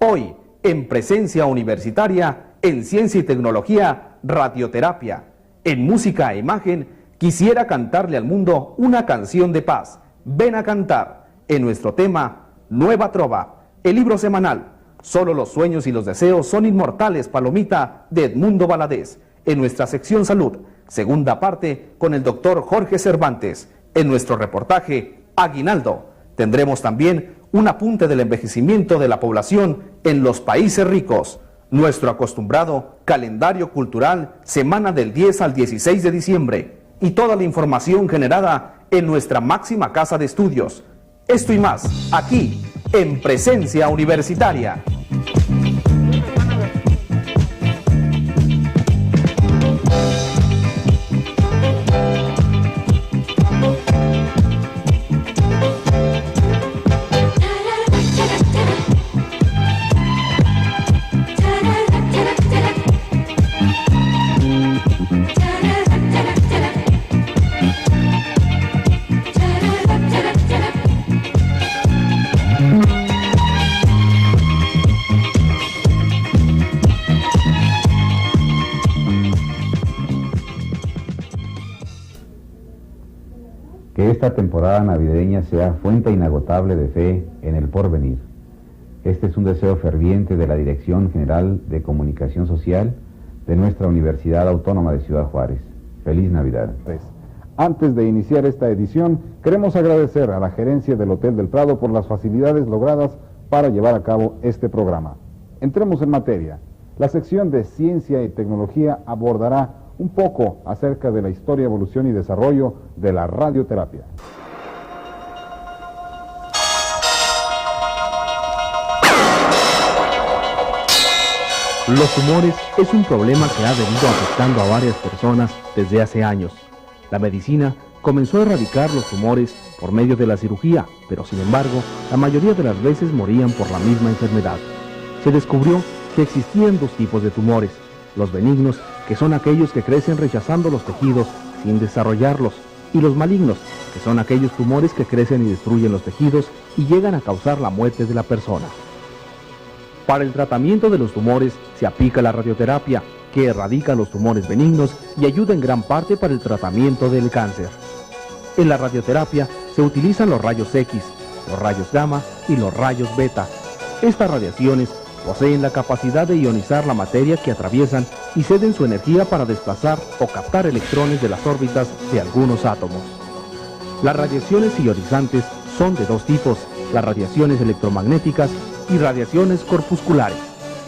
Hoy, en Presencia Universitaria, en Ciencia y Tecnología, Radioterapia. En Música e Imagen, quisiera cantarle al mundo una canción de paz. Ven a cantar. En nuestro tema, Nueva Trova, el libro semanal. Solo los sueños y los deseos son inmortales, Palomita, de Edmundo Valadez. En nuestra sección Salud, segunda parte, con el doctor Jorge Cervantes. En nuestro reportaje, Aguinaldo, tendremos también un apunte del envejecimiento de la población en los países ricos. Nuestro acostumbrado calendario cultural, semana del 10 al 16 de diciembre. Y toda la información generada en nuestra máxima casa de estudios. Esto y más, aquí, en Presencia Universitaria. Que esta temporada navideña sea fuente inagotable de fe en el porvenir. Este es un deseo ferviente de la Dirección General de Comunicación Social de nuestra Universidad Autónoma de Ciudad Juárez. Feliz Navidad. Antes de iniciar esta edición, queremos agradecer a la gerencia del Hotel del Prado por las facilidades logradas para llevar a cabo este programa. Entremos en materia. La sección de Ciencia y Tecnología abordará un poco acerca de la historia, evolución y desarrollo de la radioterapia. Los tumores es un problema que ha venido afectando a varias personas desde hace años. La medicina comenzó a erradicar los tumores por medio de la cirugía, pero sin embargo, la mayoría de las veces morían por la misma enfermedad. Se descubrió que existían dos tipos de tumores: los benignos, que son aquellos que crecen rechazando los tejidos sin desarrollarlos, y los malignos, que son aquellos tumores que crecen y destruyen los tejidos y llegan a causar la muerte de la persona. Para el tratamiento de los tumores se aplica la radioterapia, que erradica los tumores benignos y ayuda en gran parte para el tratamiento del cáncer. En la radioterapia se utilizan los rayos X, los rayos gamma y los rayos beta. Estas radiaciones poseen la capacidad de ionizar la materia que atraviesan y ceden su energía para desplazar o captar electrones de las órbitas de algunos átomos. Las radiaciones ionizantes son de dos tipos: las radiaciones electromagnéticas y radiaciones corpusculares.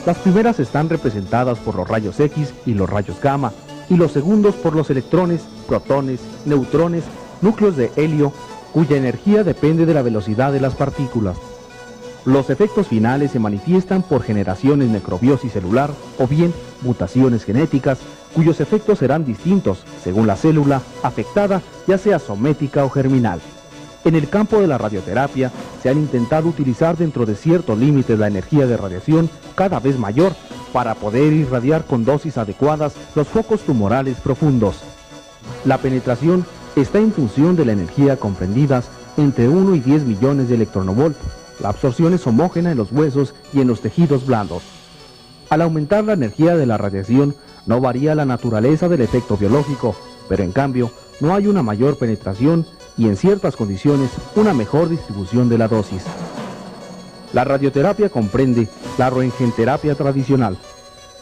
Las primeras están representadas por los rayos X y los rayos gamma, y los segundos por los electrones, protones, neutrones, núcleos de helio, cuya energía depende de la velocidad de las partículas. Los efectos finales se manifiestan por generación en necrobiosis celular o bien mutaciones genéticas, cuyos efectos serán distintos según la célula afectada, ya sea somética o germinal. En el campo de la radioterapia se han intentado utilizar dentro de ciertos límites la energía de radiación cada vez mayor para poder irradiar con dosis adecuadas los focos tumorales profundos. La penetración está en función de la energía comprendidas entre 1 y 10 millones de electronvolt. La absorción es homógena en los huesos y en los tejidos blandos. Al aumentar la energía de la radiación, no varía la naturaleza del efecto biológico, pero en cambio, no hay una mayor penetración y en ciertas condiciones, una mejor distribución de la dosis. La radioterapia comprende la roentgenterapia tradicional,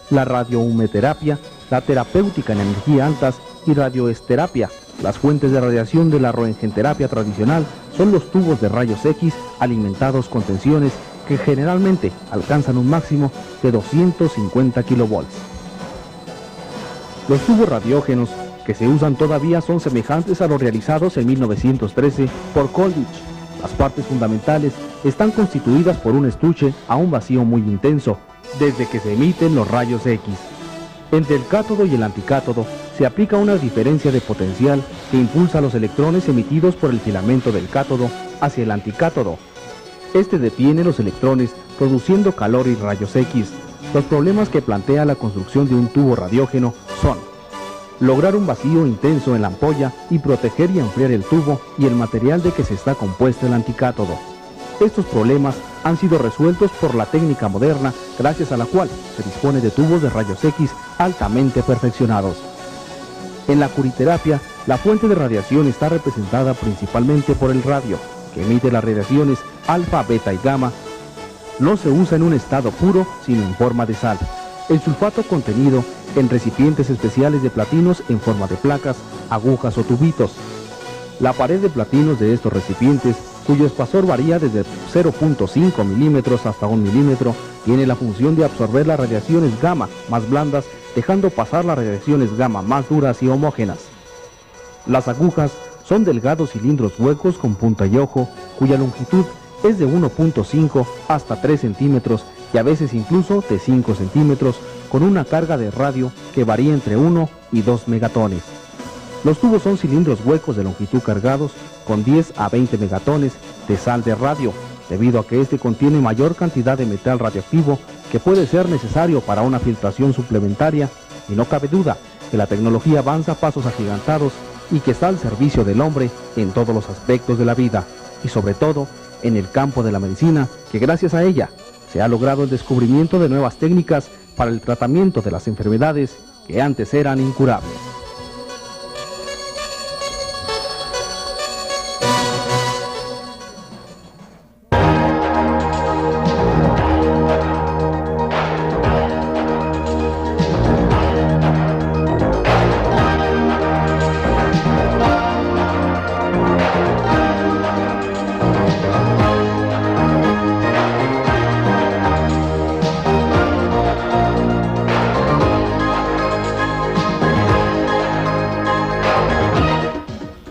la radiohumeterapia, la terapéutica en energía altas y radioesteterapia. Las fuentes de radiación de la roentgenterapia tradicional son los tubos de rayos X alimentados con tensiones que generalmente alcanzan un máximo de 250 kilovolts. Los tubos radiógenos que se usan todavía son semejantes a los realizados en 1913 por Coolidge. Las partes fundamentales están constituidas por un estuche a un vacío muy intenso, desde que se emiten los rayos X. Entre el cátodo y el anticátodo se aplica una diferencia de potencial que impulsa los electrones emitidos por el filamento del cátodo hacia el anticátodo. Este detiene los electrones produciendo calor y rayos X. Los problemas que plantea la construcción de un tubo radiógeno son: lograr un vacío intenso en la ampolla y proteger y enfriar el tubo y el material de que se está compuesto el anticátodo. Estos problemas han sido resueltos por la técnica moderna, gracias a la cual se dispone de tubos de rayos X altamente perfeccionados. En la curiterapia, la fuente de radiación está representada principalmente por el radio, que emite las radiaciones alfa, beta y gamma. No se usa en un estado puro, sino en forma de sal. El sulfato contenido en recipientes especiales de platinos en forma de placas, agujas o tubitos. La pared de platinos de estos recipientes, cuyo espesor varía desde 0.5 milímetros hasta 1 milímetro, tiene la función de absorber las radiaciones gamma más blandas, dejando pasar las radiaciones gamma más duras y homogéneas. Las agujas son delgados cilindros huecos con punta y ojo, cuya longitud es de 1.5 hasta 3 centímetros y a veces incluso de 5 centímetros, con una carga de radio que varía entre 1 y 2 megatones. Los tubos son cilindros huecos de longitud cargados con 10 a 20 megatones de sal de radio, debido a que este contiene mayor cantidad de metal radioactivo que puede ser necesario para una filtración suplementaria, y no cabe duda que la tecnología avanza a pasos agigantados y que está al servicio del hombre en todos los aspectos de la vida, y sobre todo en el campo de la medicina, que gracias a ella se ha logrado el descubrimiento de nuevas técnicas para el tratamiento de las enfermedades que antes eran incurables.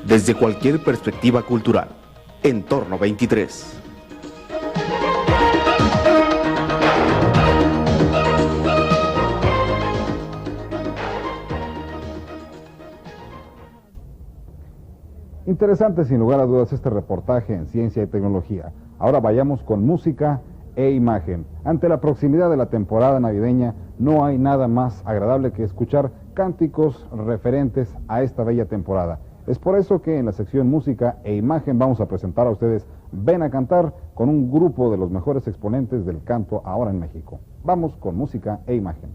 Desde cualquier perspectiva cultural, Entorno 23. Interesante sin lugar a dudas este reportaje en Ciencia y Tecnología. Ahora vayamos con música e imagen. Ante la proximidad de la temporada navideña, no hay nada más agradable que escuchar cánticos referentes a esta bella temporada. Es por eso que en la sección Música e Imagen vamos a presentar a ustedes Ven a Cantar con un grupo de los mejores exponentes del canto ahora en México. Vamos con Música e Imagen.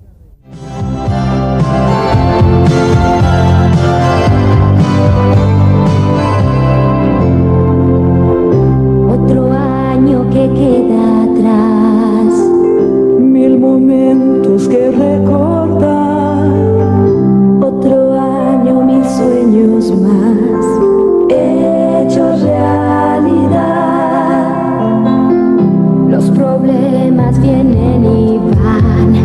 Otro año que queda atrás, 1000 momentos que recordar. otro año, 1000 sueños más, hechos realidad. Los problemas vienen y van,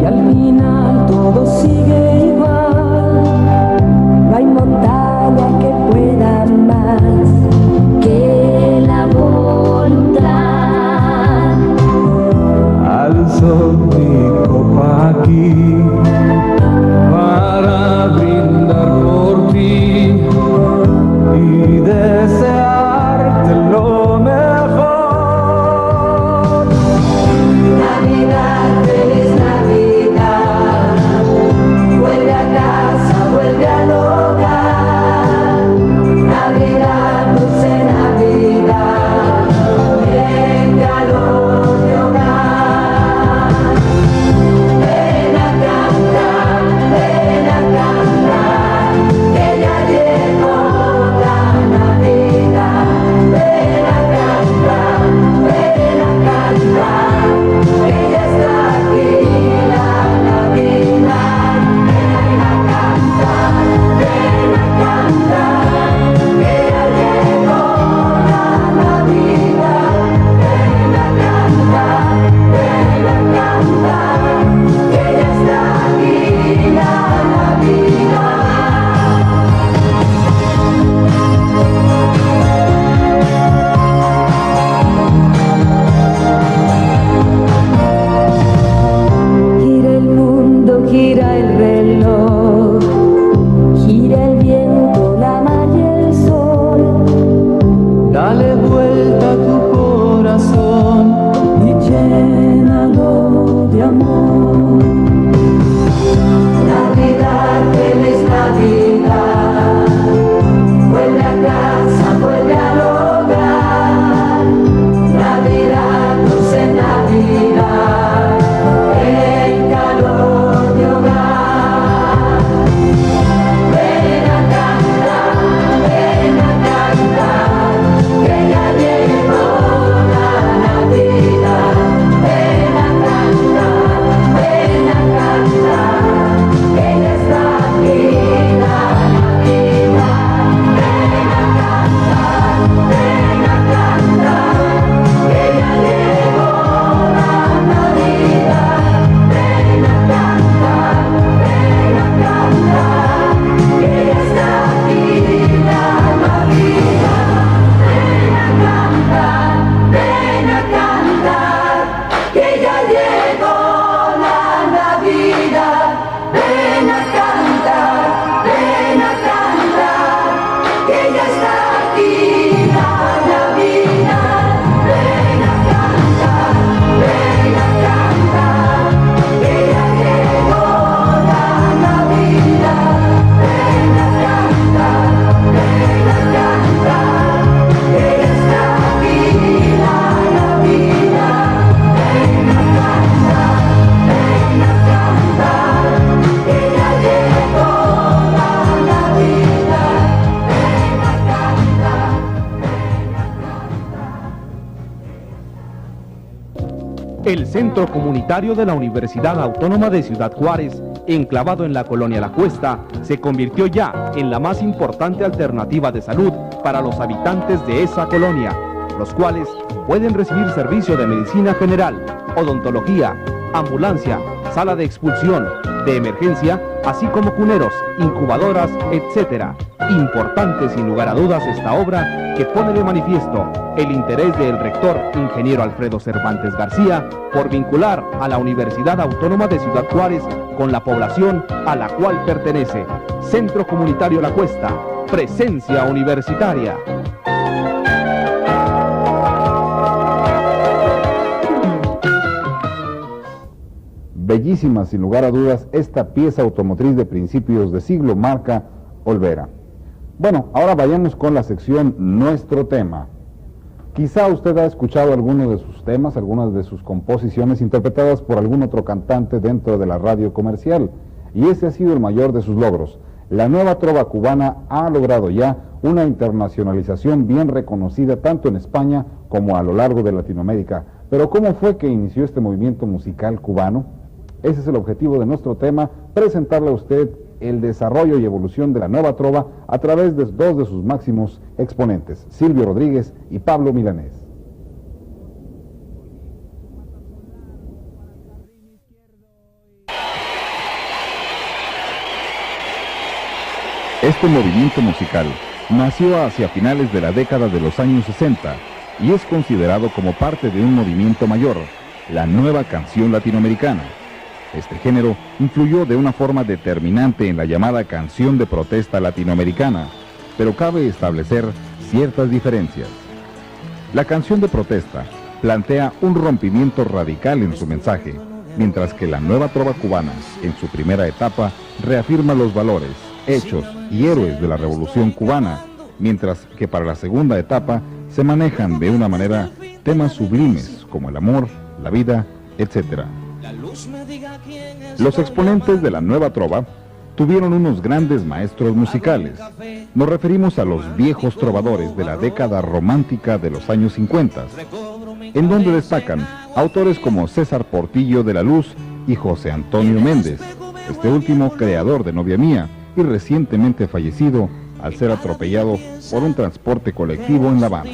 Y al final todo sigue igual. no hay montaña que pueda más que la voluntad. Alzo mi copa aquí para brindar por ti y desearte lo mejor. Navidad, feliz Navidad, vuelve a casa, vuelve al hogar. Navidad, dulce Navidad, en calor de hogar. Ven a cantar. El centro comunitario de la Universidad Autónoma de Ciudad Juárez, enclavado en la colonia La Cuesta, se convirtió ya en la más importante alternativa de salud para los habitantes de esa colonia, los cuales pueden recibir servicio de medicina general, odontología, ambulancia, sala de expulsión, de emergencia, así como cuneros, incubadoras, etc. Importante sin lugar a dudas esta obra que pone de manifiesto el interés del rector ingeniero Alfredo Cervantes García por vincular a la Universidad Autónoma de Ciudad Juárez con la población a la cual pertenece. Centro Comunitario La Cuesta, presencia universitaria. Bellísima, sin lugar a dudas, esta pieza automotriz de principios de siglo marca Olvera. Bueno, ahora vayamos con la sección Nuestro Tema. Quizá usted ha escuchado algunos de sus temas, algunas de sus composiciones interpretadas por algún otro cantante dentro de la radio comercial, y ese ha sido el mayor de sus logros. La nueva trova cubana ha logrado ya una internacionalización bien reconocida tanto en España como a lo largo de Latinoamérica. Pero ¿cómo fue que inició este movimiento musical cubano? Ese es el objetivo de nuestro tema, presentarle a usted el desarrollo y evolución de la nueva trova a través de dos de sus máximos exponentes, Silvio Rodríguez y Pablo Milanés. Este movimiento musical nació hacia finales de la década de los años 60 y es considerado como parte de un movimiento mayor, la nueva canción latinoamericana. Este género influyó de una forma determinante en la llamada canción de protesta latinoamericana, pero cabe establecer ciertas diferencias. La canción de protesta plantea un rompimiento radical en su mensaje, mientras que la nueva trova cubana, en su primera etapa, reafirma los valores, hechos y héroes de la Revolución cubana, mientras que para la segunda etapa se manejan de una manera temas sublimes como el amor, la vida, etc. Los exponentes de la nueva trova tuvieron unos grandes maestros musicales. Nos referimos a los viejos trovadores de la década romántica de los años 50, en donde destacan autores como César Portillo de la Luz y José Antonio Méndez, este último creador de Novia Mía y recientemente fallecido al ser atropellado por un transporte colectivo en La Habana.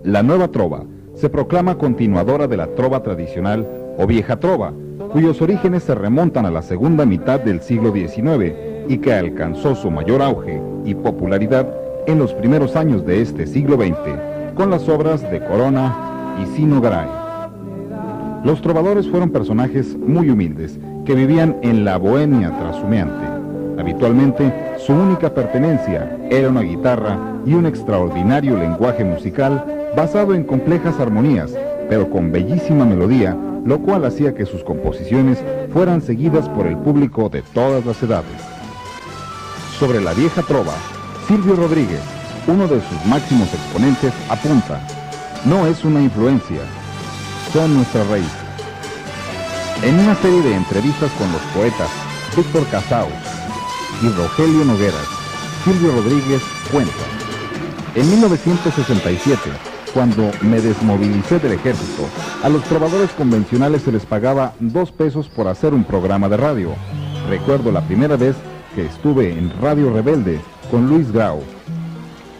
La nueva trova se proclama continuadora de la trova tradicional o vieja trova, cuyos orígenes se remontan a la segunda mitad del siglo XIX y que alcanzó su mayor auge y popularidad en los primeros años de este siglo XX, con las obras de Corona y Sino Garay. Los trovadores fueron personajes muy humildes que vivían en la bohemia trashumeante. Habitualmente, su única pertenencia era una guitarra y un extraordinario lenguaje musical basado en complejas armonías, pero con bellísima melodía, lo cual hacía que sus composiciones fueran seguidas por el público de todas las edades. Sobre la vieja trova, Silvio Rodríguez, uno de sus máximos exponentes, apunta: no es una influencia, son nuestra raíz. En una serie de entrevistas con los poetas Víctor Casaus y Rogelio Nogueras, Silvio Rodríguez cuenta: en 1967, cuando me desmovilicé del ejército, a los trovadores convencionales se les pagaba 2 pesos por hacer un programa de radio. Recuerdo la primera vez que estuve en Radio Rebelde con Luis Grau.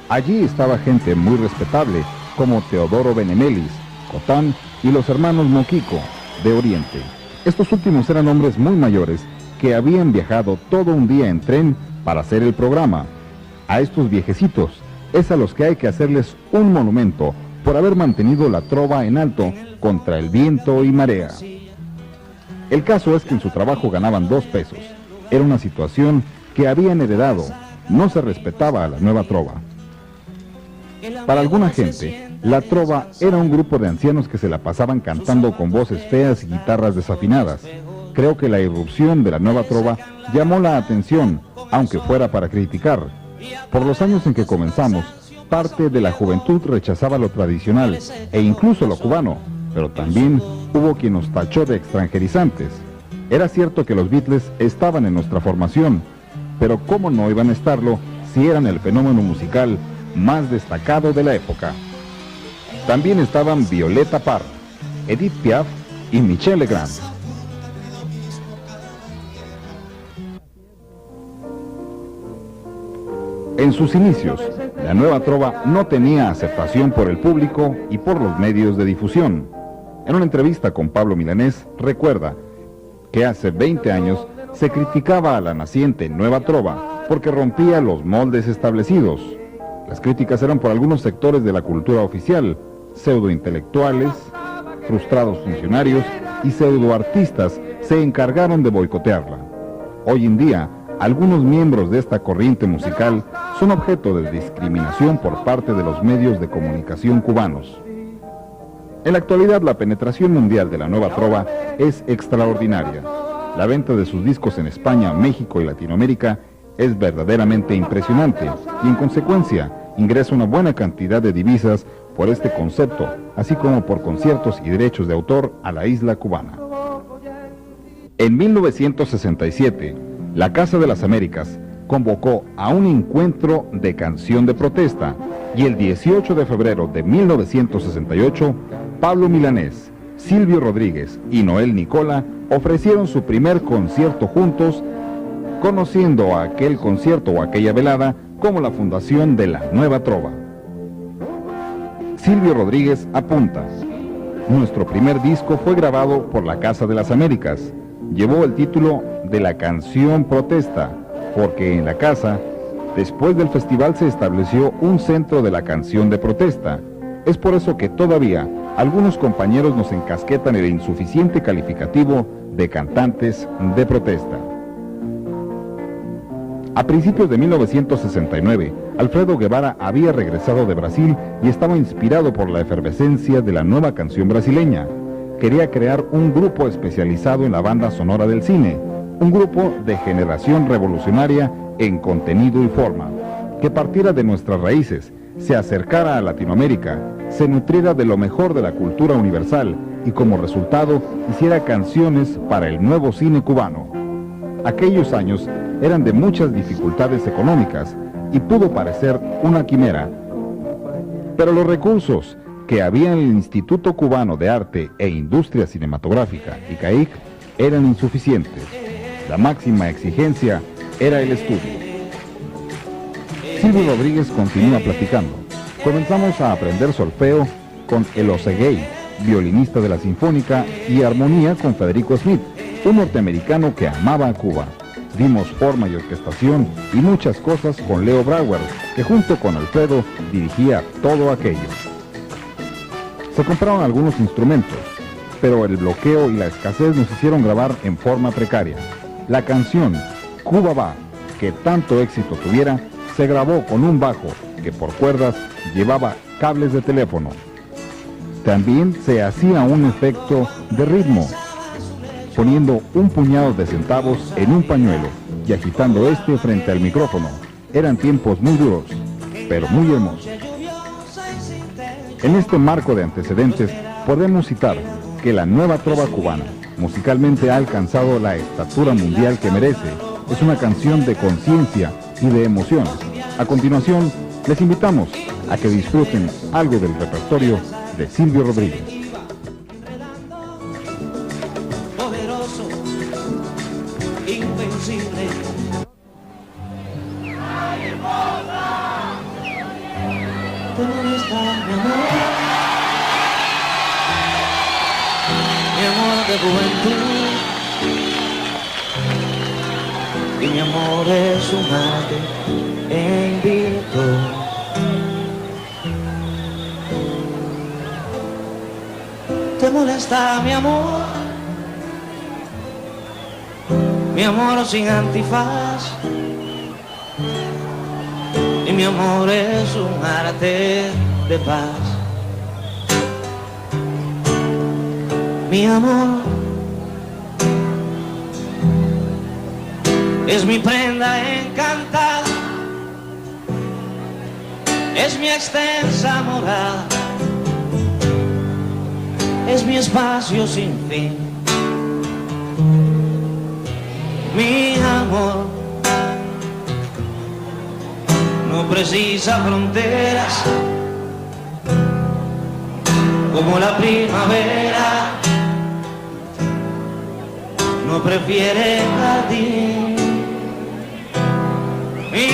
Allí estaba gente muy respetable, como Teodoro Benemelis, Cotán y los hermanos Moquico, de Oriente. Estos últimos eran hombres muy mayores que habían viajado todo un día en tren para hacer el programa. A estos viejecitos es a los que hay que hacerles un monumento por haber mantenido la trova en alto contra el viento y marea. El caso es que en su trabajo ganaban 2 pesos. Era una situación que habían heredado, no se respetaba a la nueva trova. Para alguna gente, la trova era un grupo de ancianos que se la pasaban cantando con voces feas y guitarras desafinadas. Creo que la irrupción de la nueva trova llamó la atención, aunque fuera para criticar. Por los años en que comenzamos, parte de la juventud rechazaba lo tradicional e incluso lo cubano, pero también hubo quien nos tachó de extranjerizantes. Era cierto que los Beatles estaban en nuestra formación, pero ¿cómo no iban a estarlo si eran el fenómeno musical más destacado de la época? También estaban Violeta Parra, Edith Piaf y Michel Legrand. En sus inicios, la nueva trova no tenía aceptación por el público y por los medios de difusión. En una entrevista con Pablo Milanés, recuerda que hace 20 años se criticaba a la naciente nueva trova porque rompía los moldes establecidos. Las críticas eran por algunos sectores de la cultura oficial, pseudointelectuales, frustrados funcionarios y pseudoartistas se encargaron de boicotearla. Hoy en día, algunos miembros de esta corriente musical son objeto de discriminación por parte de los medios de comunicación cubanos. En la actualidad, la penetración mundial de la nueva trova es extraordinaria. La venta de sus discos en España, México y Latinoamérica es verdaderamente impresionante y, en consecuencia, ingresa una buena cantidad de divisas por este concepto, así como por conciertos y derechos de autor a la isla cubana. En 1967, la Casa de las Américas convocó a un encuentro de canción de protesta y el 18 de febrero de 1968, Pablo Milanés, Silvio Rodríguez y Noel Nicola ofrecieron su primer concierto juntos, conociendo a aquel concierto o aquella velada como la fundación de la Nueva Trova. Silvio Rodríguez apunta: nuestro primer disco fue grabado por la Casa de las Américas. Llevó el título de La Canción Protesta, porque en la casa, después del festival, se estableció un centro de la canción de protesta. Es por eso que todavía algunos compañeros nos encasquetan el insuficiente calificativo de cantantes de protesta. A principios de 1969, Alfredo Guevara había regresado de Brasil y estaba inspirado por la efervescencia de la nueva canción brasileña. Quería crear un grupo especializado en la banda sonora del cine, un grupo de generación revolucionaria en contenido y forma, que partiera de nuestras raíces, se acercara a Latinoamérica, se nutriera de lo mejor de la cultura universal y como resultado hiciera canciones para el nuevo cine cubano. Aquellos años eran de muchas dificultades económicas y pudo parecer una quimera, pero los recursos que había en el Instituto Cubano de Arte e Industria Cinematográfica, ICAIC, eran insuficientes. La máxima exigencia era el estudio. Silvio Rodríguez continúa platicando. Comenzamos a aprender solfeo con El Oseguey, violinista de la Sinfónica, y armonía con Federico Smith, un norteamericano que amaba a Cuba. Dimos forma y orquestación y muchas cosas con Leo Brauer, que junto con Alfredo dirigía todo aquello. Se compraron algunos instrumentos, pero el bloqueo y la escasez nos hicieron grabar en forma precaria. La canción Cuba Va, que tanto éxito tuviera, se grabó con un bajo que por cuerdas llevaba cables de teléfono. También se hacía un efecto de ritmo, poniendo un puñado de centavos en un pañuelo y agitando este frente al micrófono. Eran tiempos muy duros, pero muy hermosos. En este marco de antecedentes, podemos citar que la nueva trova cubana musicalmente ha alcanzado la estatura mundial que merece. Es una canción de conciencia y de emociones. A continuación, les invitamos a que disfruten algo del repertorio de Silvio Rodríguez. Poderoso, invencible. ¿Dónde está mi amor? Mi amor de juventud. Y mi amor es un arte en virtud. ¿Te molesta mi amor? Mi amor sin antifaz. Y mi amor es un arte de paz. Mi amor es mi prenda encantada, es mi extensa morada, es mi espacio sin fin. Mi amor no precisa fronteras, como la primavera no prefiere jardín. Mi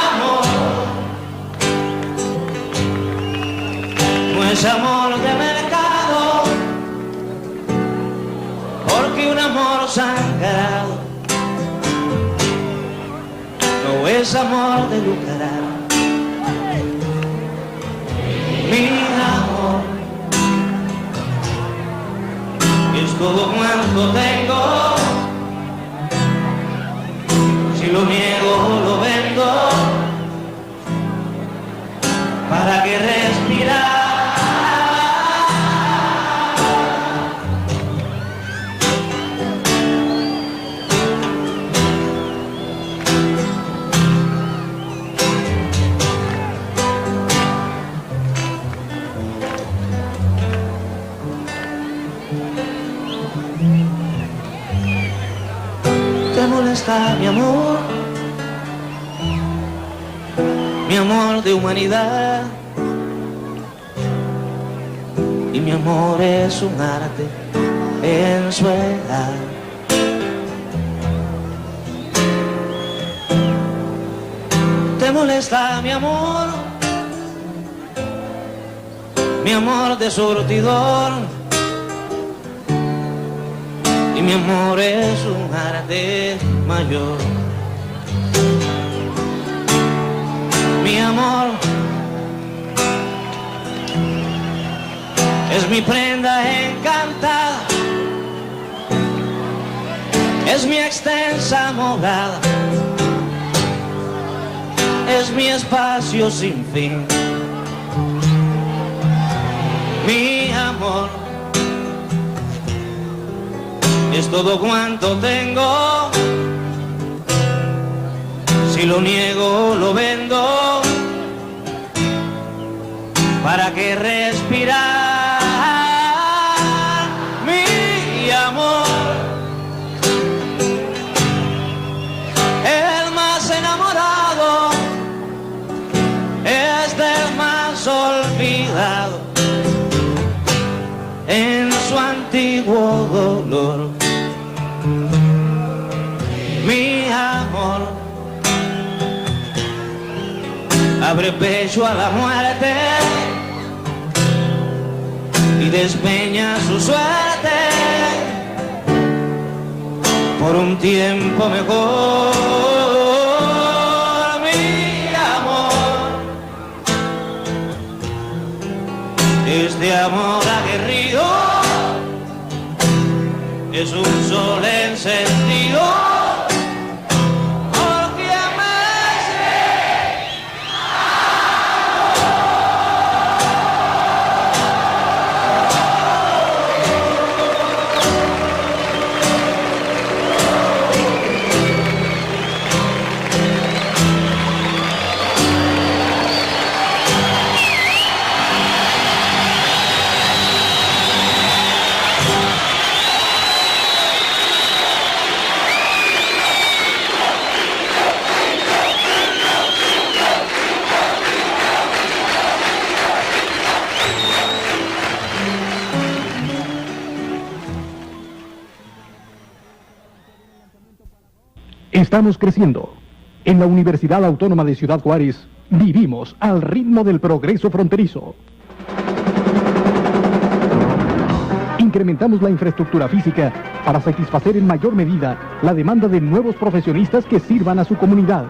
amor no es amor de mercado, porque un amor sangrado no es amor de lucrar. Mi amor es todo cuanto tengo, si lo niego lo vendo, para que respirar. ¿Te molesta mi amor de humanidad? Y mi amor es un arte en su edad. ¿Te molesta mi amor de surtidor? Y mi amor es un arte mayor. Mi amor es mi prenda encantada, es mi extensa morada, es mi espacio sin fin. Mi amor es todo cuanto tengo, si lo niego lo vendo, para que respirar. Mi amor, el más enamorado es del más olvidado en su antiguo dolor. Mi amor abre pecho a la muerte y despeña su suerte por un tiempo mejor. Mi amor, este amor aguerrido es un sol encendido. Estamos creciendo. En la Universidad Autónoma de Ciudad Juárez vivimos al ritmo del progreso fronterizo. Incrementamos la infraestructura física para satisfacer en mayor medida la demanda de nuevos profesionistas que sirvan a su comunidad.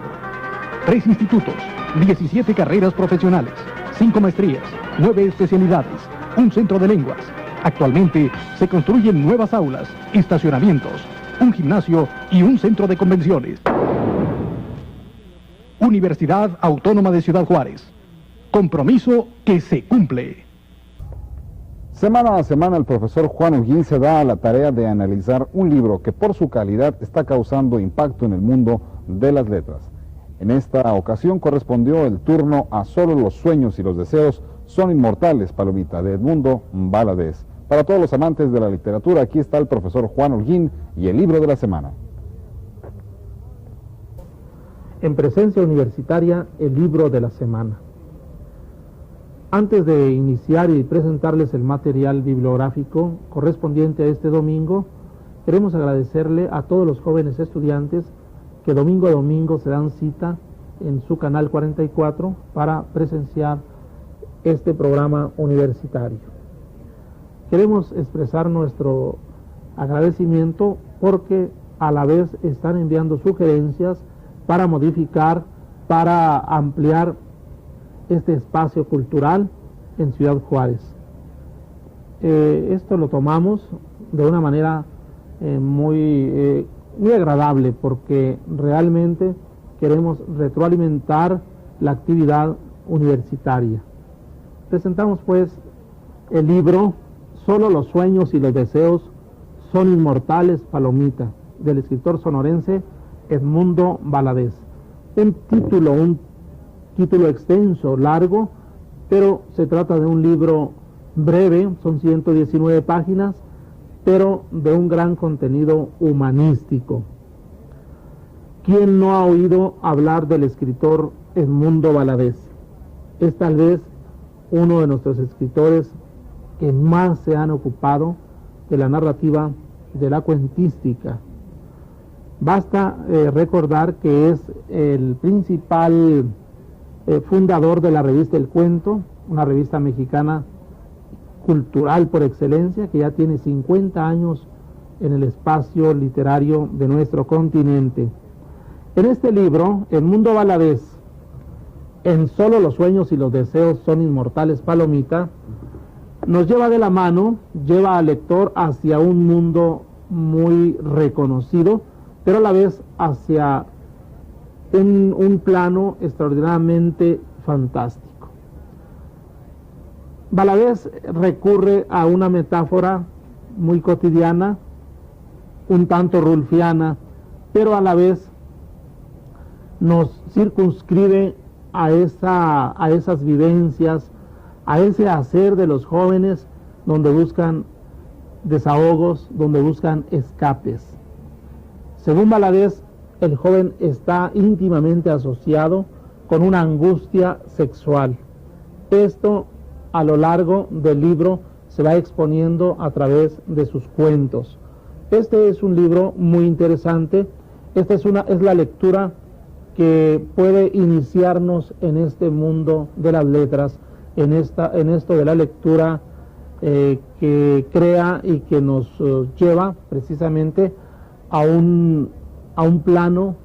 3 institutos, 17 carreras profesionales, 5 maestrías, 9 especialidades, un centro de lenguas. Actualmente se construyen nuevas aulas, estacionamientos, un gimnasio y un centro de convenciones. Universidad Autónoma de Ciudad Juárez. Compromiso que se cumple. Semana a semana el profesor Juan Holguín se da a la tarea de analizar un libro que por su calidad está causando impacto en el mundo de las letras. En esta ocasión correspondió el turno a Solo los sueños y los deseos son inmortales, Palomita, de Edmundo Valadez. Para todos los amantes de la literatura, aquí está el profesor Juan Holguín y el libro de la semana. En presencia universitaria, el libro de la semana. Antes de iniciar y presentarles el material bibliográfico correspondiente a este domingo, queremos agradecerle a todos los jóvenes estudiantes que domingo a domingo se dan cita en su canal 44 para presenciar este programa universitario. Queremos expresar nuestro agradecimiento porque a la vez están enviando sugerencias para modificar, para ampliar este espacio cultural en Ciudad Juárez. Esto lo tomamos de una manera muy agradable, porque realmente queremos retroalimentar la actividad universitaria. Presentamos pues el libro Solo los sueños y los deseos son inmortales, Palomita, del escritor sonorense Edmundo Valadez. Un título extenso, largo, pero se trata de un libro breve, son 119 páginas, pero de un gran contenido humanístico. ¿Quién no ha oído hablar del escritor Edmundo Valadez? Es tal vez uno de nuestros escritores que más se han ocupado de la narrativa, de la cuentística. Basta recordar que es el principal fundador de la revista El Cuento, una revista mexicana cultural por excelencia, que ya tiene 50 años en el espacio literario de nuestro continente. En este libro, Edmundo Valadez, en Solo los sueños y los deseos son inmortales, Palomita, nos lleva de la mano, lleva al lector hacia un mundo muy reconocido, pero a la vez hacia un plano extraordinariamente fantástico. Valadez recurre a una metáfora muy cotidiana, un tanto rulfiana, pero a la vez nos circunscribe a esas vivencias, a ese hacer de los jóvenes donde buscan desahogos, donde buscan escapes. Según Valadez, el joven está íntimamente asociado con una angustia sexual. Esto a lo largo del libro se va exponiendo a través de sus cuentos. Este es un libro muy interesante. Esta es la lectura que puede iniciarnos en este mundo de las letras, en esto de la lectura que crea y que nos lleva precisamente a un plano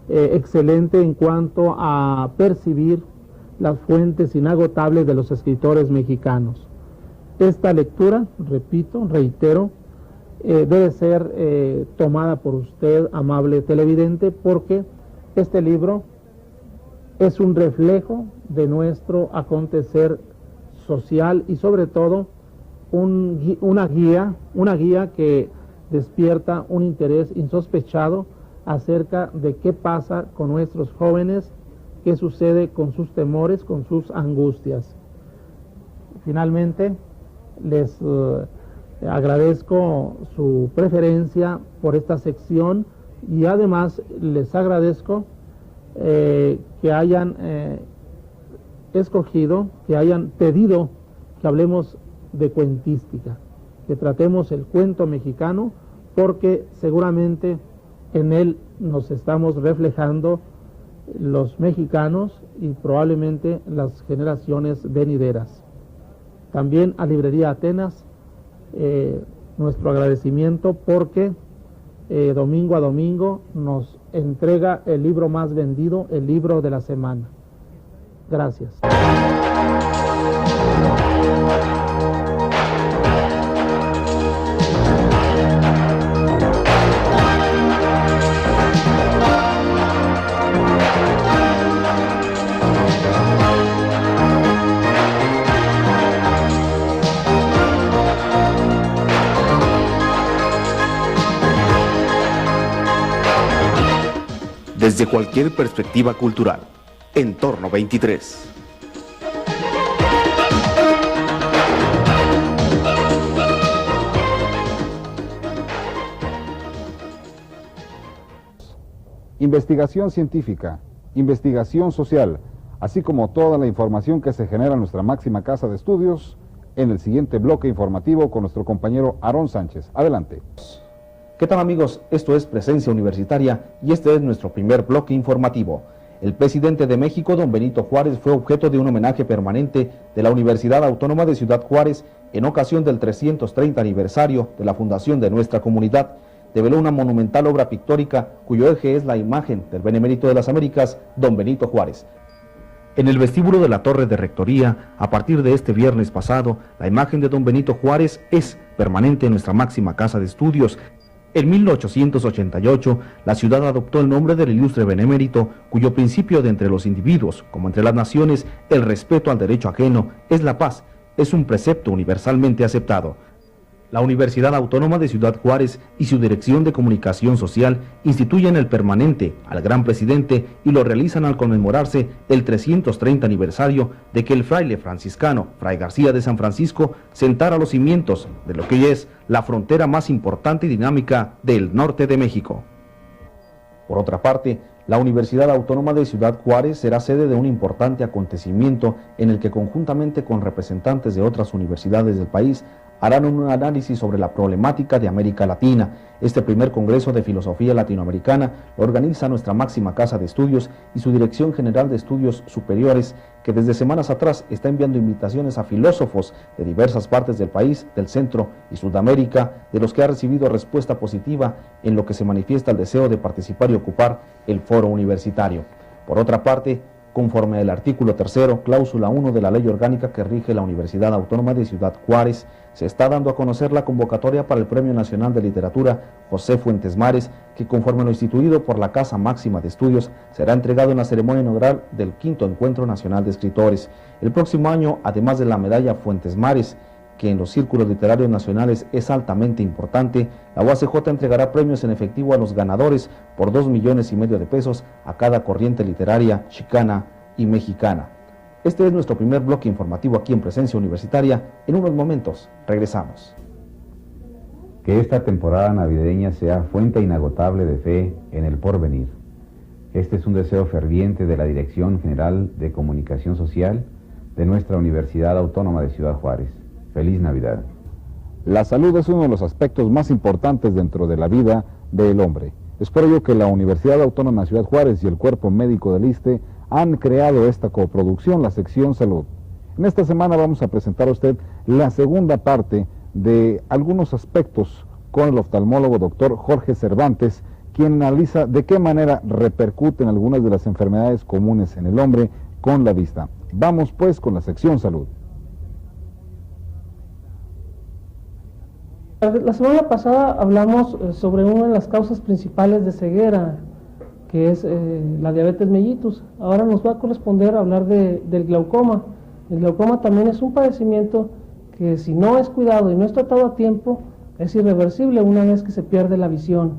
excelente en cuanto a percibir las fuentes inagotables de los escritores mexicanos. Esta lectura, reitero, debe ser tomada por usted, amable televidente, porque este libro es un reflejo de nuestro acontecer social y sobre todo una guía que despierta un interés insospechado acerca de qué pasa con nuestros jóvenes, qué sucede con sus temores, con sus angustias. Finalmente, les agradezco su preferencia por esta sección y además les agradezco que hayan escogido, que hayan pedido que hablemos de cuentística, que tratemos el cuento mexicano, porque seguramente en él nos estamos reflejando los mexicanos y probablemente las generaciones venideras. También a Librería Atenas nuestro agradecimiento porque domingo a domingo nos entrega el libro más vendido, el libro de la semana. Gracias. Desde cualquier perspectiva cultural. Entorno 23. Investigación científica, investigación social, así como toda la información que se genera en nuestra máxima casa de estudios, en el siguiente bloque informativo con nuestro compañero Aarón Sánchez. Adelante. ¿Qué tal, amigos? Esto es Presencia Universitaria y este es nuestro primer bloque informativo. El presidente de México, don Benito Juárez, fue objeto de un homenaje permanente de la Universidad Autónoma de Ciudad Juárez en ocasión del 330 aniversario de la fundación de nuestra comunidad. Develó una monumental obra pictórica cuyo eje es la imagen del Benemérito de las Américas, don Benito Juárez. En el vestíbulo de la Torre de Rectoría, a partir de este viernes pasado, la imagen de don Benito Juárez es permanente en nuestra máxima casa de estudios. En 1888, la ciudad adoptó el nombre del ilustre benemérito, cuyo principio de entre los individuos, como entre las naciones, el respeto al derecho ajeno, es la paz, es un precepto universalmente aceptado. La Universidad Autónoma de Ciudad Juárez y su Dirección de Comunicación Social instituyen el permanente al gran presidente y lo realizan al conmemorarse el 330 aniversario de que el fraile franciscano, Fray García de San Francisco, sentara los cimientos de lo que hoy es la frontera más importante y dinámica del norte de México. Por otra parte, la Universidad Autónoma de Ciudad Juárez será sede de un importante acontecimiento en el que conjuntamente con representantes de otras universidades del país harán un análisis sobre la problemática de América Latina. Este primer Congreso de Filosofía Latinoamericana lo organiza nuestra máxima casa de estudios y su Dirección General de Estudios Superiores, que desde semanas atrás está enviando invitaciones a filósofos de diversas partes del país, del Centro y Sudamérica, de los que ha recibido respuesta positiva, en lo que se manifiesta el deseo de participar y ocupar el foro universitario. Por otra parte, conforme al artículo 3, cláusula 1 de la Ley Orgánica que rige la Universidad Autónoma de Ciudad Juárez, se está dando a conocer la convocatoria para el Premio Nacional de Literatura José Fuentes Mares, que conforme a lo instituido por la Casa Máxima de Estudios, será entregado en la ceremonia inaugural del 5º Encuentro Nacional de Escritores. El próximo año, además de la medalla Fuentes Mares, que en los círculos literarios nacionales es altamente importante, la UACJ entregará premios en efectivo a los ganadores por 2,5 millones de pesos a cada corriente literaria chicana y mexicana. Este es nuestro primer bloque informativo aquí en Presencia Universitaria. En unos momentos regresamos. Que esta temporada navideña sea fuente inagotable de fe en el porvenir. Este es un deseo ferviente de la Dirección General de Comunicación Social de nuestra Universidad Autónoma de Ciudad Juárez. Feliz Navidad. La salud es uno de los aspectos más importantes dentro de la vida del hombre. Es por ello que la Universidad Autónoma de Ciudad Juárez y el Cuerpo Médico del ISSSTE han creado esta coproducción, la sección Salud. En esta semana vamos a presentar a usted la segunda parte de algunos aspectos con el oftalmólogo doctor Jorge Cervantes, quien analiza de qué manera repercuten algunas de las enfermedades comunes en el hombre con la vista. Vamos pues con la sección Salud. La semana pasada hablamos sobre una de las causas principales de ceguera, que es la diabetes mellitus. Ahora nos va a corresponder hablar del glaucoma. El glaucoma también es un padecimiento que, si no es cuidado y no es tratado a tiempo, es irreversible una vez que se pierde la visión.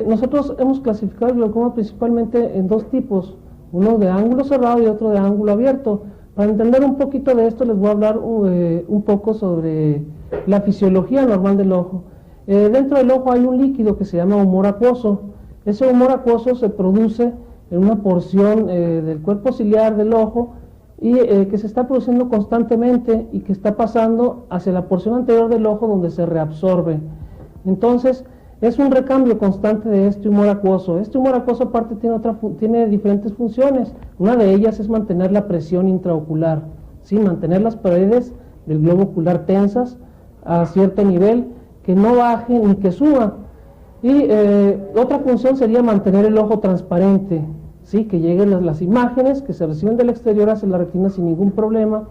Nosotros hemos clasificado el glaucoma principalmente en dos tipos, uno de ángulo cerrado y otro de ángulo abierto. Para entender un poquito de esto les voy a hablar un poco sobre la fisiología normal del ojo. Dentro del ojo hay un líquido que se llama humor acuoso. Ese humor acuoso se produce en una porción del cuerpo ciliar del ojo y que se está produciendo constantemente y que está pasando hacia la porción anterior del ojo donde se reabsorbe. Entonces, es un recambio constante de este humor acuoso. Este humor acuoso aparte tiene diferentes funciones. Una de ellas es mantener la presión intraocular, ¿sí? Mantener las paredes del globo ocular tensas a cierto nivel, que no baje ni que suba. Y otra función sería mantener el ojo transparente, ¿sí? Que lleguen las imágenes que se reciben del exterior hacia la retina sin ningún problema.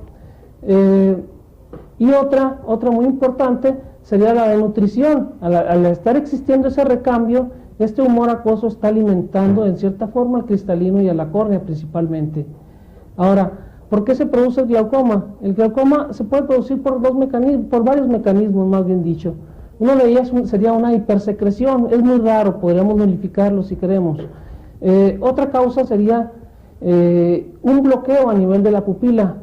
Y otra muy importante sería la de nutrición. Al estar existiendo ese recambio, este humor acuoso está alimentando en cierta forma al cristalino y a la córnea principalmente. Ahora, ¿por qué se produce el glaucoma? El glaucoma se puede producir por varios mecanismos, más bien dicho. Uno de ellos sería una hipersecreción, es muy raro, podríamos nulificarlo si queremos. Otra causa sería un bloqueo a nivel de la pupila.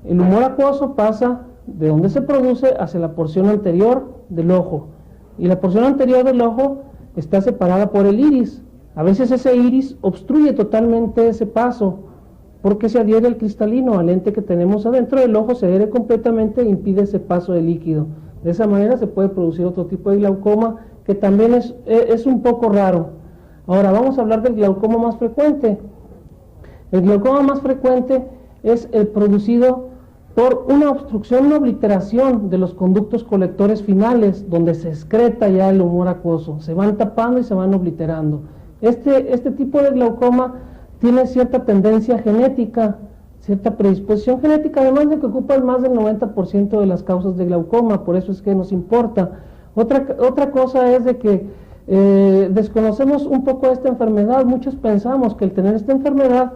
El humor acuoso pasa de donde se produce hacia la porción anterior del ojo. Y la porción anterior del ojo está separada por el iris. A veces ese iris obstruye totalmente ese paso, porque se adhiere al cristalino, al lente que tenemos adentro del ojo, se adhiere completamente e impide ese paso de líquido. De esa manera se puede producir otro tipo de glaucoma que también es un poco raro. Ahora vamos a hablar del glaucoma más frecuente. El glaucoma más frecuente es el producido por una obstrucción, una obliteración de los conductos colectores finales, donde se excreta ya el humor acuoso, se van tapando y se van obliterando. Este tipo de glaucoma tiene cierta tendencia genética, cierta predisposición genética, además de que ocupa más del 90% de las causas de glaucoma, por eso es que nos importa. Otra cosa es de que desconocemos un poco esta enfermedad. Muchos pensamos que al tener esta enfermedad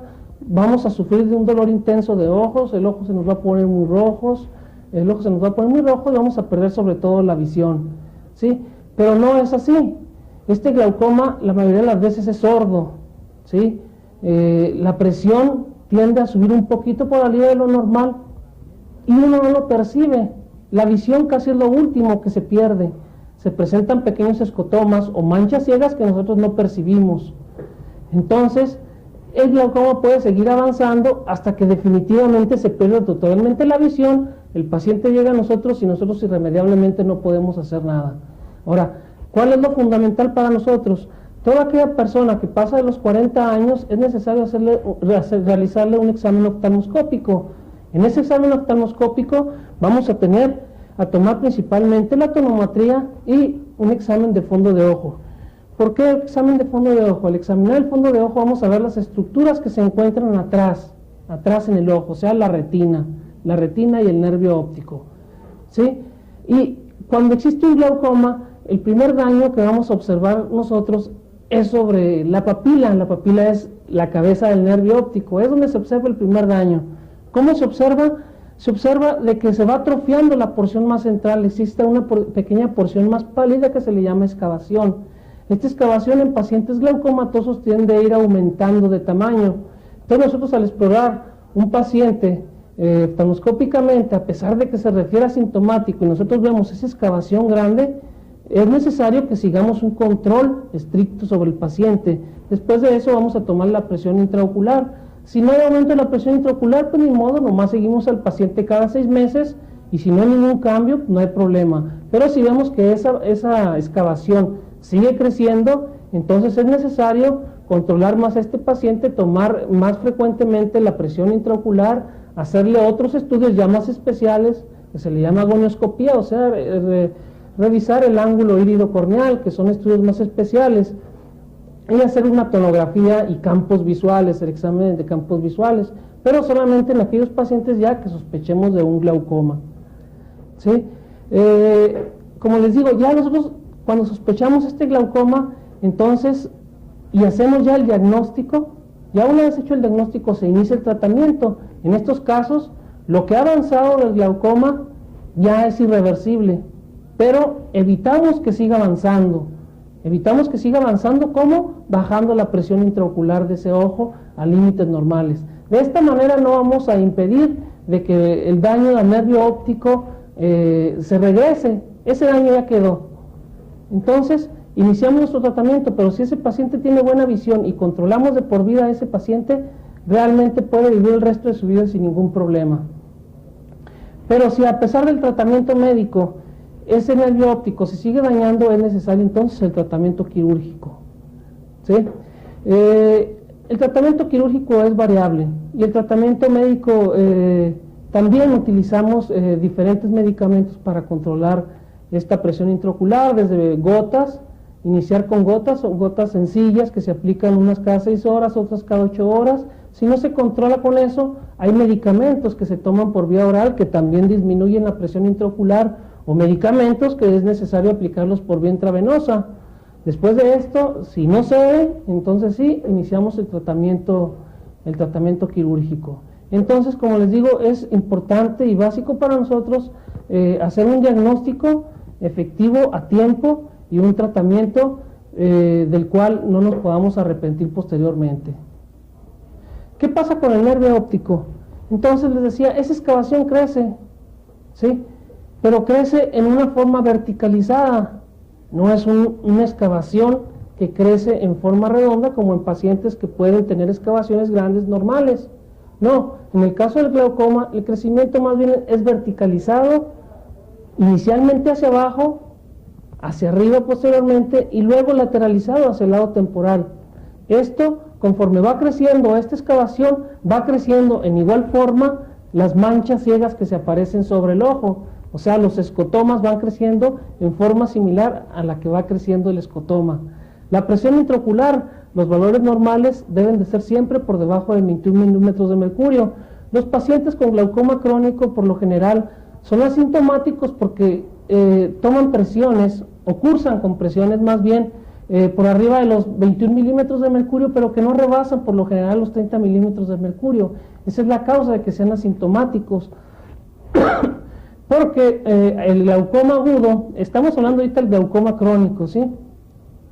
vamos a sufrir de un dolor intenso de ojos, el ojo se nos va a poner muy rojos, y vamos a perder sobre todo la visión, ¿sí? Pero no es así. Este glaucoma la mayoría de las veces es sordo, ¿sí? La presión tiende a subir un poquito por arriba de lo normal y uno no lo percibe. La visión casi es lo último que se pierde. Se presentan pequeños escotomas o manchas ciegas que nosotros no percibimos. Entonces, el glaucoma puede seguir avanzando hasta que definitivamente se pierde totalmente la visión, el paciente llega a nosotros y nosotros irremediablemente no podemos hacer nada. Ahora, ¿cuál es lo fundamental para nosotros? Toda aquella persona que pasa de los 40 años es necesario realizarle un examen oftalmoscópico. En ese examen oftalmoscópico vamos a tomar principalmente la tonometría y un examen de fondo de ojo. ¿Por qué el examen de fondo de ojo? Al examinar el fondo de ojo vamos a ver las estructuras que se encuentran atrás en el ojo, o sea, la retina y el nervio óptico, ¿sí? Y cuando existe un glaucoma, el primer daño que vamos a observar nosotros es sobre la papila. La papila es la cabeza del nervio óptico, es donde se observa el primer daño. ¿Cómo se observa? Se observa de que se va atrofiando la porción más central, existe una pequeña porción más pálida que se le llama excavación. Esta excavación en pacientes glaucomatosos tiende a ir aumentando de tamaño. Entonces nosotros al explorar un paciente oftalmoscópicamente, a pesar de que se refiere asintomático y nosotros vemos esa excavación grande, es necesario que sigamos un control estricto sobre el paciente. Después de eso vamos a tomar la presión intraocular. Si no hay aumento de la presión intraocular, pues ni modo, nomás seguimos al paciente cada 6 meses y si no hay ningún cambio, no hay problema. Pero si vemos que esa excavación sigue creciendo, entonces es necesario controlar más a este paciente, tomar más frecuentemente la presión intraocular, hacerle otros estudios ya más especiales, que se le llama gonioscopía, o sea, revisar el ángulo írido corneal, que son estudios más especiales, y hacer una tomografía y campos visuales, el examen de campos visuales, pero solamente en aquellos pacientes ya que sospechemos de un glaucoma, ¿sí? Como les digo, ya nosotros cuando sospechamos este glaucoma, entonces, y hacemos ya el diagnóstico, ya una vez hecho el diagnóstico se inicia el tratamiento. En estos casos, lo que ha avanzado del glaucoma ya es irreversible, pero evitamos que siga avanzando. Evitamos que siga avanzando, ¿cómo? Bajando la presión intraocular de ese ojo a límites normales. De esta manera no vamos a impedir de que el daño al nervio óptico se regrese. Ese daño ya quedó. Entonces, iniciamos nuestro tratamiento, pero si ese paciente tiene buena visión y controlamos de por vida a ese paciente, realmente puede vivir el resto de su vida sin ningún problema. Pero si a pesar del tratamiento médico, ese nervio óptico se sigue dañando, es necesario entonces el tratamiento quirúrgico, ¿sí? El tratamiento quirúrgico es variable y el tratamiento médico también utilizamos diferentes medicamentos para controlar esta presión intraocular, desde gotas, iniciar con gotas o gotas sencillas que se aplican unas cada 6 horas, otras cada 8 horas. Si no se controla con eso, hay medicamentos que se toman por vía oral que también disminuyen la presión intraocular, o medicamentos que es necesario aplicarlos por vía intravenosa. Después de esto, si no cede, entonces sí, iniciamos el tratamiento quirúrgico. Entonces, como les digo, es importante y básico para nosotros hacer un diagnóstico efectivo a tiempo y un tratamiento del cual no nos podamos arrepentir posteriormente. ¿Qué pasa con el nervio óptico? Entonces les decía, esa excavación crece, ¿sí? Pero crece en una forma verticalizada, no es una excavación que crece en forma redonda como en pacientes que pueden tener excavaciones grandes normales. No, en el caso del glaucoma, el crecimiento más bien es verticalizado, inicialmente hacia abajo, hacia arriba posteriormente y luego lateralizado hacia el lado temporal. Esto, conforme va creciendo esta excavación, va creciendo en igual forma las manchas ciegas que se aparecen sobre el ojo. O sea, los escotomas van creciendo en forma similar a la que va creciendo el escotoma. La presión intraocular, los valores normales deben de ser siempre por debajo de 21 milímetros de mercurio. Los pacientes con glaucoma crónico, por lo general, son asintomáticos porque toman presiones o cursan con presiones más bien por arriba de los 21 milímetros de mercurio, pero que no rebasan por lo general los 30 milímetros de mercurio. Esa es la causa de que sean asintomáticos. Porque el glaucoma agudo, estamos hablando ahorita del glaucoma crónico, ¿sí?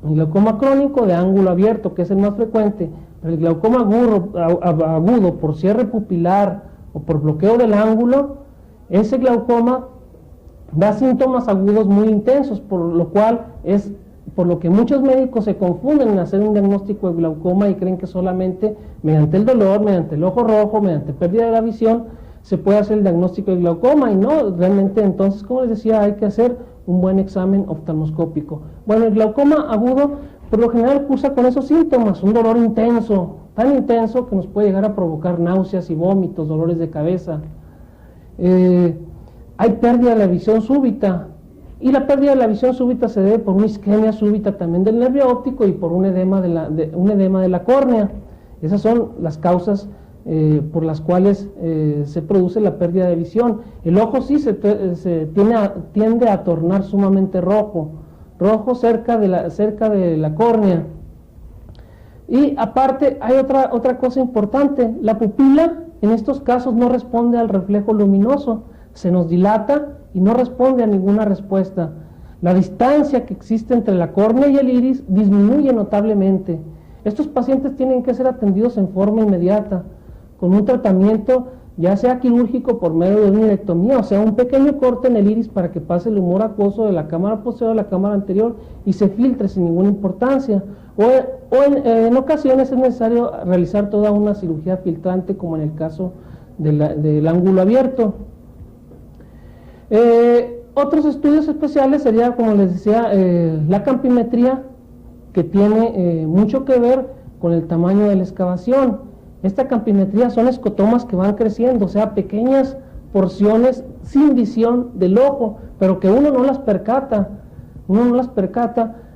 El glaucoma crónico de ángulo abierto, que es el más frecuente, el glaucoma agudo por cierre pupilar o por bloqueo del ángulo, ese glaucoma da síntomas agudos muy intensos, por lo que muchos médicos se confunden en hacer un diagnóstico de glaucoma y creen que solamente mediante el dolor, mediante el ojo rojo, mediante pérdida de la visión, se puede hacer el diagnóstico de glaucoma, y no, realmente entonces, como les decía, hay que hacer un buen examen oftalmoscópico. Bueno, el glaucoma agudo por lo general cursa con esos síntomas, un dolor intenso, tan intenso que nos puede llegar a provocar náuseas y vómitos, dolores de cabeza. Hay pérdida de la visión súbita, y la pérdida de la visión súbita se debe por una isquemia súbita también del nervio óptico y por un edema de la córnea. Esas son las causas por las cuales se produce la pérdida de visión. El ojo sí tiende a tornar sumamente rojo cerca de la córnea. Y aparte hay otra cosa importante: la pupila en estos casos no responde al reflejo luminoso, se nos dilata y no responde a ninguna respuesta. La distancia que existe entre la córnea y el iris disminuye notablemente. Estos pacientes tienen que ser atendidos en forma inmediata, con un tratamiento ya sea quirúrgico por medio de una irectomía, o sea, un pequeño corte en el iris para que pase el humor acuoso de la cámara posterior a la cámara anterior y se filtre sin ninguna importancia. En ocasiones es necesario realizar toda una cirugía filtrante, como en el caso del ángulo abierto. Otros estudios especiales sería, como les decía, la campimetría, que tiene mucho que ver con el tamaño de la excavación. Esta campimetría son escotomas que van creciendo, o sea, pequeñas porciones sin visión del ojo, pero que uno no las percata,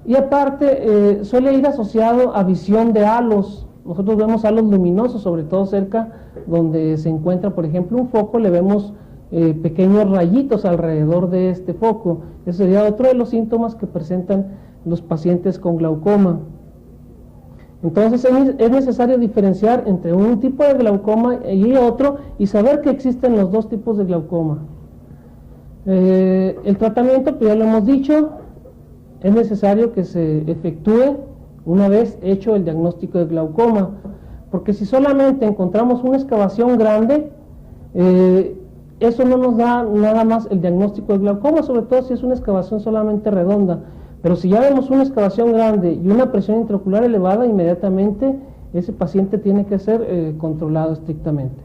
y aparte suele ir asociado a visión de halos. Nosotros vemos halos luminosos, sobre todo cerca donde se encuentra, por ejemplo, un foco, le vemos pequeños rayitos alrededor de este foco. Ese sería otro de los síntomas que presentan los pacientes con glaucoma. Entonces es necesario diferenciar entre un tipo de glaucoma y otro y saber que existen los dos tipos de glaucoma. El tratamiento, pues ya lo hemos dicho, es necesario que se efectúe una vez hecho el diagnóstico de glaucoma, porque si solamente encontramos una excavación grande, eso no nos da nada más el diagnóstico de glaucoma, sobre todo si es una excavación solamente redonda. Pero si ya vemos una excavación grande y una presión intraocular elevada, inmediatamente ese paciente tiene que ser controlado estrictamente.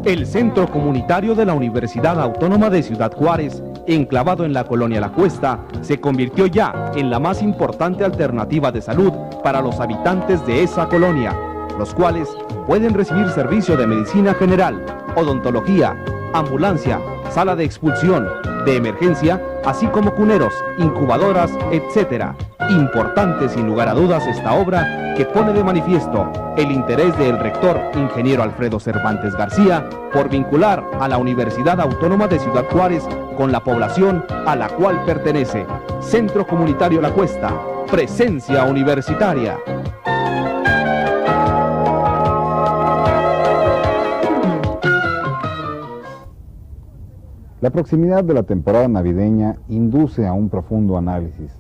El Centro Comunitario de la Universidad Autónoma de Ciudad Juárez, enclavado en la colonia La Cuesta, se convirtió ya en la más importante alternativa de salud para los habitantes de esa colonia, los cuales pueden recibir servicio de medicina general, odontología, ambulancia, sala de expulsión, de emergencia, así como cuneros, incubadoras, etc. Importante sin lugar a dudas esta obra que pone de manifiesto el interés del rector ingeniero Alfredo Cervantes García por vincular a la Universidad Autónoma de Ciudad Juárez con la población a la cual pertenece. Centro Comunitario La Cuesta, presencia universitaria. La proximidad de la temporada navideña induce a un profundo análisis.